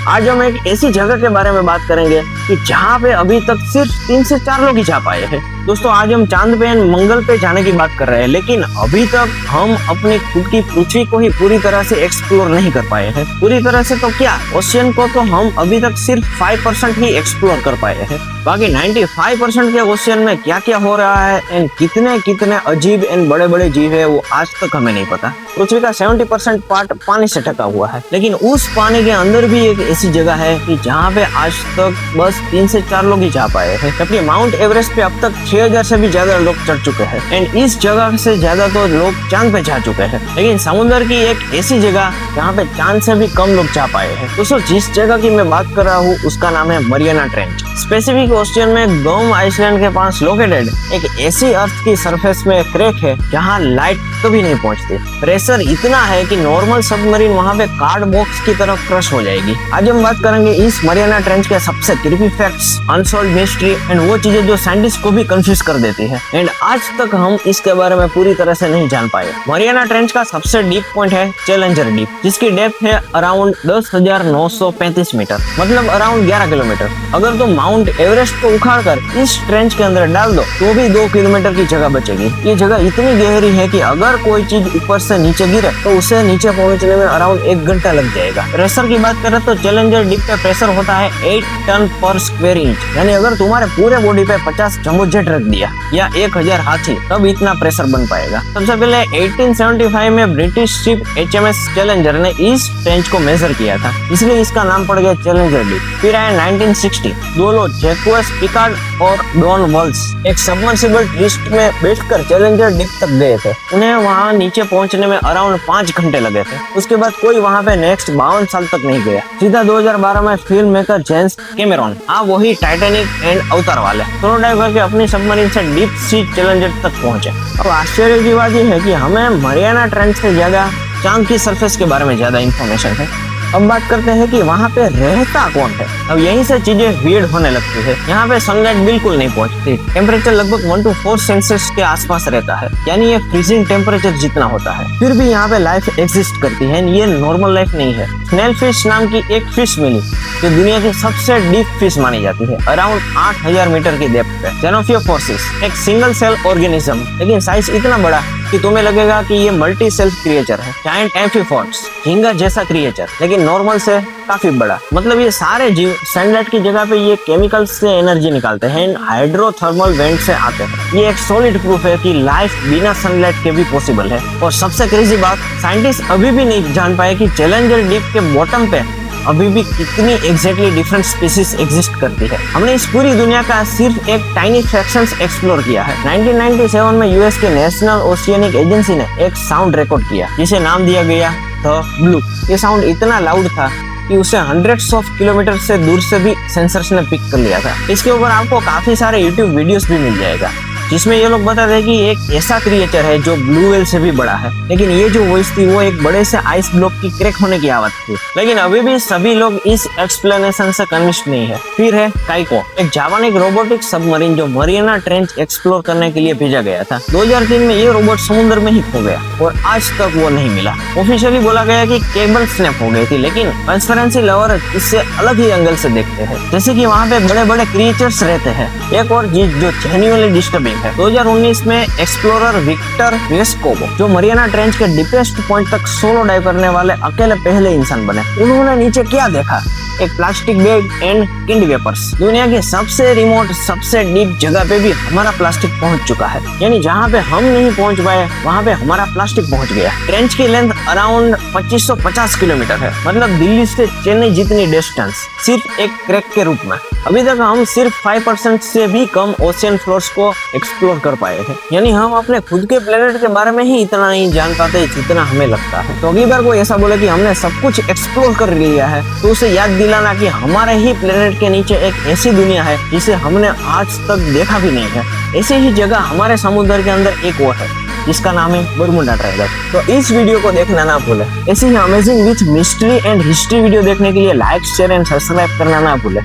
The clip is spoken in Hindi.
आज हम एक ऐसी जगह के बारे में बात करेंगे कि जहाँ पे अभी तक सिर्फ 3 से 4 लोग ही जा पाए हैं। दोस्तों आज हम चांद पे एंड मंगल पे जाने की बात कर रहे हैं, लेकिन अभी तक हम अपनी खुद की पृथ्वी को ही पूरी तरह से एक्सप्लोर नहीं कर पाए हैं। पूरी तरह से तो क्या, ओशियन को तो हम अभी तक सिर्फ 5% ही एक्सप्लोर कर पाए हैं। बाकी 95% के ओशियन में क्या क्या हो रहा है एंड कितने कितने अजीब एंड बड़े बड़े जीव है, वो आज तक हमें नहीं पता। पृथ्वी का 70% पार्ट पानी से ढका हुआ है, लेकिन उस पानी के अंदर भी एक ऐसी जगह है कि जहाँ पे आज तक बस 3 से 4 लोग ही जा पाए हैं। जबकि माउंट एवरेस्ट पे अब तक 6000 से भी ज्यादा लोग चढ़ चुके हैं एंड इस जगह से ज्यादा तो लोग चांद पे जा चुके हैं। लेकिन समुद्र की एक ऐसी जगह जहाँ पे चांद से भी कम लोग जा पाए हैं। दोस्तों जिस जगह की मैं बात कर रहा हूँ उसका नाम है मरियाना ट्रेंच। स्पेसिफिक ओशियन में गोम आइसलैंड के पास लोकेटेड एक ऐसी अर्थ की सरफेस में क्रैक है जहाँ लाइट कभी नहीं पहुँचती। प्रेशर इतना है कि नॉर्मल सबमरीन वहाँ पे कार्ड बॉक्स की तरफ क्रश हो जाएगी। आज हम बात करेंगे इस मरियाना ट्रेंच के सबसे creepy facts, unsolved mystery and वो चीजें जो साइंटिस्ट को भी कंफ्यूज कर देती है एंड आज तक हम इसके बारे में पूरी तरह से नहीं जान पाए। मरियाना ट्रेंच का सबसे डीप पॉइंट है चैलेंजर डीप, जिसकी डेप्थ है अराउंड 10,935 मीटर, मतलब अराउंड 11 किलोमीटर। अगर तुम माउंट एवरेस्ट को उखाड़कर इस ट्रेंच के अंदर डाल दो तो भी 2 किलोमीटर की जगह बचेगी। ये जगह इतनी गहरी है कि अगर कोई चीज ऊपर से नीचे गिरे तो उसे नीचे पहुंचने में अराउंड 1 घंटा लग जाएगा। प्रेशर की बात करें तो चैलेंजर डीप पे प्रेशर होता है 8 टन पर स्क्वायर इंच, यानी अगर तुम्हारे पूरे बॉडी पे 50 जंबो जेट रख दिया या 1000 हाथी तब इतना प्रेशर बन पाएगा। सबसे पहले 1875 में ब्रिटिश शिप HMS चैलेंजर ने इस ट्रेंच को मेजर किया था, इसलिए इसका नाम पड़ गया चैलेंजर डीप। फिर आया 1960, दो लोग जैक्वेस पिकार्ड और डॉन वॉल्स एक सबमर्सिबल ट्विस्ट में बैठकर चैलेंजर डीप तक गए थे। उन्हें वहां नीचे पहुंचने में अराउंड 5 घंटे लगे थे। उसके बाद कोई वहां पे नेक्स्ट 52 साल तक नहीं गया। सीधा 2012 में फिल्म मेकर जेम्स कैमेरॉन, वही टाइटैनिक एंड अवतार वाले, दोनों डाइव करके अपनी सबमरीन से डीप सी चैलेंजर तक पहुंचे। अब आश्चर्य की बात यह है कि हमें मरियाना ट्रेंच से ज्यादा चांद की सरफेस के बारे में ज्यादा इंफॉर्मेशन है। अब बात करते हैं कि वहाँ पे रहता कौन है। अब यहीं से चीजें वियर्ड होने लगती है। यहाँ पे सनलाइट बिल्कुल नहीं पहुँचती। टेम्परेचर लगभग 1 to 4 सेल्सियस के आसपास रहता है, यानी ये फ्रीजिंग टेम्परेचर जितना होता है। फिर भी यहाँ पे लाइफ एग्जिस्ट करती है, ये नॉर्मल लाइफ नहीं है। स्नेल फिश नाम की एक फिश मिली जो दुनिया की सबसे डीप फिश मानी जाती है, अराउंड 8000 मीटर की डेप्थ पे। जेनोफियोफोर्सिस एक सिंगल सेल ऑर्गेनिज्म, लेकिन साइज इतना बड़ा कि तुम्हें लगेगा कि ये मल्टी सेल क्रिएचर है। जायंट एम्फीपॉड्स, झींगा जैसा क्रिएचर, लेकिन नॉर्मल से काफी बड़ा। मतलब ये सारे जीव सनलाइट की जगह पे ये केमिकल्स से एनर्जी निकालते हैं, हाइड्रोथर्मल वेंट से आते हैं। ये एक सॉलिड प्रूफ है कि लाइफ बिना सनलाइट के भी पॉसिबल है। और सबसे क्रेजी बात, साइंटिस्ट अभी भी नहीं जान पाए कि चैलेंजर डीप के बॉटम पे अभी भी कितनी एग्जैक्टली डिफरेंट स्पीसीज एग्जिस्ट करती है। हमने इस पूरी दुनिया का सिर्फ एक टाइनी फ्रैक्शंस एक्सप्लोर किया है। 1997 में यूएस के नेशनल ओशियनिक एजेंसी ने एक साउंड रिकॉर्ड किया जिसे नाम दिया गया द ब्लू। ये साउंड इतना लाउड था कि उसे हंड्रेड्स ऑफ किलोमीटर से दूर से भी सेंसर्स ने पिक कर लिया था। इसके ऊपर आपको काफी सारे यूट्यूब वीडियोस भी मिल जाएगा जिसमें ये लोग बताते हैं कि एक ऐसा क्रिएचर है जो ब्लू व्हेल से भी बड़ा है। लेकिन ये जो वॉइस थी वो एक बड़े से आइस ब्लॉक की क्रैक होने की आवाज थी। लेकिन अभी भी सभी लोग इस एक्सप्लेनेशन से कन्विंस्ड नहीं है। फिर है काइको, एक जापानिक रोबोटिक सबमरीन जो मरियाना ट्रेंच एक्सप्लोर करने के लिए भेजा गया था। 2003 में ये रोबोट समुद्र में ही खो गया और आज तक वो नहीं मिला। ऑफिशियली बोला गया कि केबल स्नैप हो गई थी, लेकिन कंस्पिरेसी लवर इससे अलग ही एंगल से देखते हैं, जैसे कि वहाँ पे बड़े बड़े क्रिएचर्स रहते हैं। एक और चीज जो जेन्युइनली डिस्टर्बिंग है, 2019 में एक्सप्लोरर विक्टर वेस्कोवो, जो मरियाना ट्रेंच के डीपेस्ट पॉइंट तक सोलो डाइव करने वाले अकेले पहले इंसान बने, उन्होंने नीचे क्या देखा? एक plastic bag and kind wafers. दुनिया के सबसे रिमोट, सबसे डीप जगह पे भी हमारा प्लास्टिक पहुंच चुका है, यानी जहाँ पे हम नहीं पहुंच पाए वहाँ पे हमारा प्लास्टिक पहुंच गया। ट्रेंच की लेंथ अराउंड 2550 किलोमीटर है, मतलब दिल्ली से चेन्नई जितनी डिस्टेंस, सिर्फ एक क्रैक के रूप में। अभी तक हम सिर्फ 5% से भी कम ओशियन फ्लोर्स को एक्सप्लोर कर पाए हैं, यानी हम अपने खुद के प्लेनेट के बारे में ही इतना नहीं जान पाते जितना हमें लगता है। तो अगली बार कोई ऐसा बोले कि हमने सब कुछ एक्सप्लोर कर लिया है तो उसे याद दिलाना कि हमारे ही प्लेनेट के नीचे एक ऐसी दुनिया है जिसे हमने आज तक देखा भी नहीं है। ऐसी ही जगह हमारे समुद्र के अंदर एक और है जिसका नाम है बरमुडा ट्रायंगल। तो इस वीडियो को देखना ना भूले। ऐसी ही amazing witch mystery and history video देखने के लिए लाइक, शेयर एंड सब्सक्राइब करना ना भूले।